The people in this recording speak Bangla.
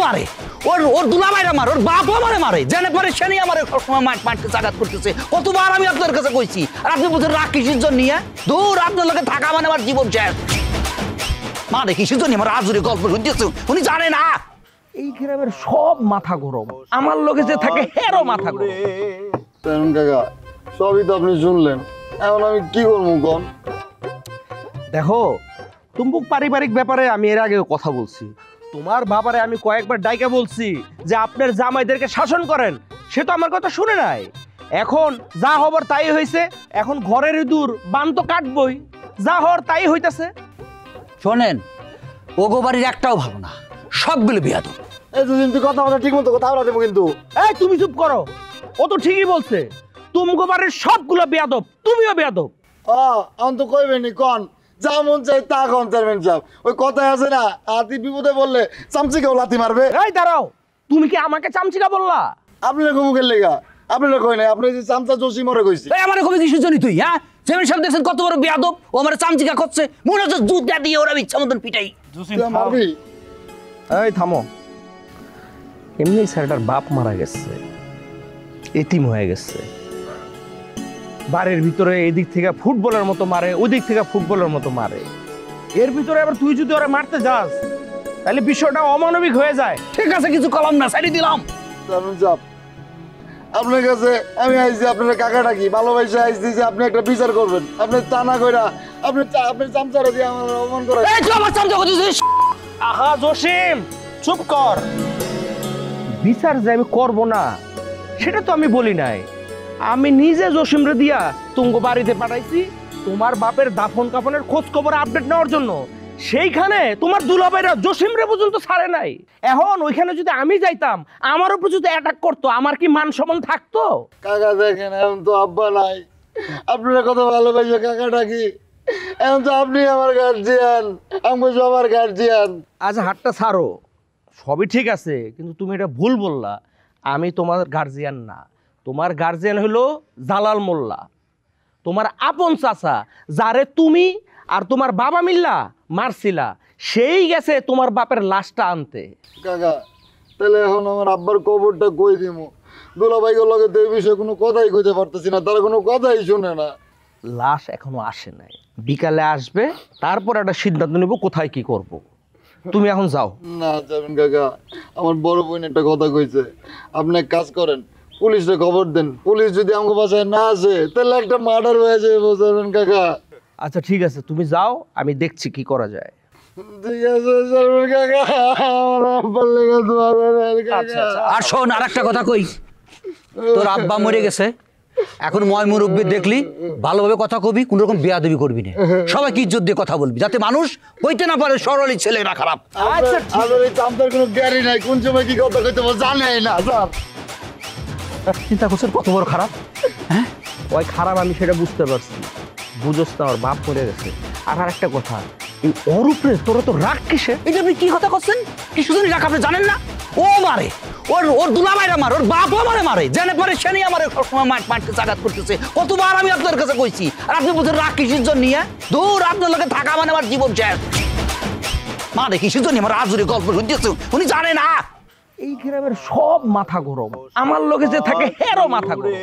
মারে, ওর দুলাভাইরা মারে, ওর বাপও আমারে মারে, জেনে পরে সে নিয়ে আমার সবসময় মাঠতে আঘাত করতেছে। কতবার আমি আপনার কাছে কইছি, আর আপনি বলছেন রাগ কিসের জন্য নিয়ে? দূর, আপনার লোকে থাকা মানে আমার জীবন শেষ। মানে কিসের জন্য আমার আজুরি গল্প শুনতেছে, উনি জানে না। এই গ্রামের সব মাথা গরম, আমার লোকে যে থাকে হেরো মাথা গরম। কাকা সবই তো আপনি শুনলেন, এখন আমি কি করবো কোন? দেখো, তুমুক পারিবারিক ব্যাপারে আমি এর আগেও কথা বলছি। তোমার বাবারে আমি কয়েকবার ডাইকা বলছি যে আপনার জামাইদেরকে শাসন করেন, সে তো আমার কথা শুনে নাই। এখন যা হবার তাই হয়েছে, এখন ঘরের ইঁদুর বান তো কাটবই, যা হওয়ার তাই হইতাছে। শোনেন, ওগো বাড়ির একটাও ভালো না, সবগুলো বিয়াদব। এই দুদিন তুই কথা বলা ঠিক মতো কথা বলা দেবো কিন্তু। এই তুমি চুপ করো, ও তো ঠিকই বলছে, তুমগো বাড়ির সবগুলো বেয়াদব, তুমিও বেয়াদব। এখন তো কইবেনি কন, যা মন চাই তা কন চেয়ারম্যান সাহেব। ওই কথায় আছে না, হাতি বিপদে বললে চামচিকেও লাথি মারবে। এই দাঁড়াও, তুমি কি আমাকে চামচিকা বললা? আপনারা মুখের লেগা, আপনারা কই নাই, আপনি যে চামচা জসি মরে কইছি। এই আমার কবি কিসের জন্য তুই? হ্যাঁ, চেয়ারম্যান সাহেব দেখছেন কত বড় বিয়াদব, ও আমার চামচিকা করছে, মনে হচ্ছে দুধ দিয়ে ওরা ইচ্ছা মতন পিটাই। তুই মারবি? এই থামো, এমনি স্যারটার বাপ মারা গেছে, এতিম হয়ে গেছে, বাড়ির ভিতরে এদিক থেকে ফুটবলের মতো মারে, ওদিক থেকে ফুটবলের মতো মারে, এর ভিতরে আবার তুই যদি ওরা মারতে যাস তাহলে বিষয়টা অমানবিক হয়ে যায়। ঠিক আছে, কিছু কলাম না, সাইডে দিলাম। চেয়ারম্যান সাহেব, আপনার কাছে আমি আইছি, আপনার কাকাটা কি ভালোবাসা আইছি যে আপনি একটা বিচার করবেন। আপনি তা না কইরা আপনি চামচারা দিয়ে আমার অপমান করে। এই তুই আমার চামচা করছিস? আহা জসিম, চুপ কর। বিচার যে আমি করবো না সেটা তো আমি বলি নাই, আমি নিজে জসিমরে দিয়া তুঙ্গ বাড়িতে পাঠাইছি তোমার বাপের দাফন কাফনের খোঁজ খবর আপডেট নেওয়ার জন্য। সেইখানে তোমার দুলাভাইরা জসিমরে পর্যন্ত ছাড়ে নাই। এখন ওইখানে যদি আমি যাইতাম, আমার উপর যদি অ্যাটাক করতো, আমার কি মান সম্মান থাকতো? কাকা দেখেন, এখন তো আব্বা নাই, আপনারা কত ভালোবাসে কাকাটা কি, এখন তো আপনি আমার গার্জিয়ান, আমি সবার গার্জিয়ান। আচ্ছা হাতটা ছাড়ো, সবই ঠিক আছে, কিন্তু তুমি এটা ভুল বললা। আমি তোমার গার্জিয়ান না, তোমার গার্জিয়ান হলো জালাল মোল্লা, তোমার আপন চাচা, যারে তুমি আর তোমার বাবা মিল্লা মারছিলা, সেই গেছে তোমার বাপের লাশটা আনতে। কাকা তাহলে এখন আমার আব্বার কবরটা কই দিমু? দুলাভাইগুলো লগে তো এই বিষয়ে কোনো কথাই কইতে পারতেছি না, তারা কোনো কথাই শুনে না। লাশ এখনো আসে নাই, বিকালে আসবে, তারপর একটা সিদ্ধান্ত নেব কোথায় কি করব। তুমি এখন যাও। না যাবেন কাকা, আমার বড় বোন একটা কথা কইছে, আপনি এক কাজ করেন, পুলিশে খবর দেন। পুলিশ যদি আমাকে বাসায় না আসে তাহলে একটা মার্ডার হয়ে যাবে, বুঝলেন কাকা? আচ্ছা ঠিক আছে, তুমি যাও, আমি দেখছি কি করা যায়। ঠিক আছে যাবেন কাকা, আমার আব্বার লেগে দোয়া করেন কাকা। আর শোন, আর একটা কথা কই, তোর আব্বা মরে গেছে, এখন ময় মুরব্বী দেখলি ভালোভাবে কথা কবি, কোন রকম বেয়াদবি করবি না, সবাইকে ইজ্জত দিয়ে কথা বলবি, যাতে মানুষ কইতে না পারে সরলই ছেলেরা খারাপ। আচ্ছা আমার এই চামচার কোনো গ্যারি নাই, কোন সময় কি কথা কইতে বল জানেই না স্যার। চিন্তা করছেন কত বড় খারাপ? হ্যাঁ, ওই খারাপ আমি সেটা বুঝতে পারছি, বুঝোস না, ওর বাপ মরে গেছে। আর আরেকটা কথা, এই ওর উপরে তোরা তো রাগ কিসে? এটা আপনি কি কথা করছেন? কিছু জন রাখ আপনি জানেন না? ও মারে, ওর দুলাভাইরা মারে, ওর বাপও আমারে মারে, জেনে পরে সে নিয়ে আমার সবসময় মাঠতে আঘাত করতেছে। কতবার আমি আপনার কাছে কইছি, আর আপনি বলছেন রাগ কিসের জন্য নিয়ে? দূর, আপনার লোকে থাকা মানে আমার জীবন শেষ। মানে কিসের জন্য আমার আজুরি গল্প শুনতেছে, উনি জানে না। এই গ্রামের সব মাথা গরম, আমার লোকে যে থাকে হেরো মাথা গরম।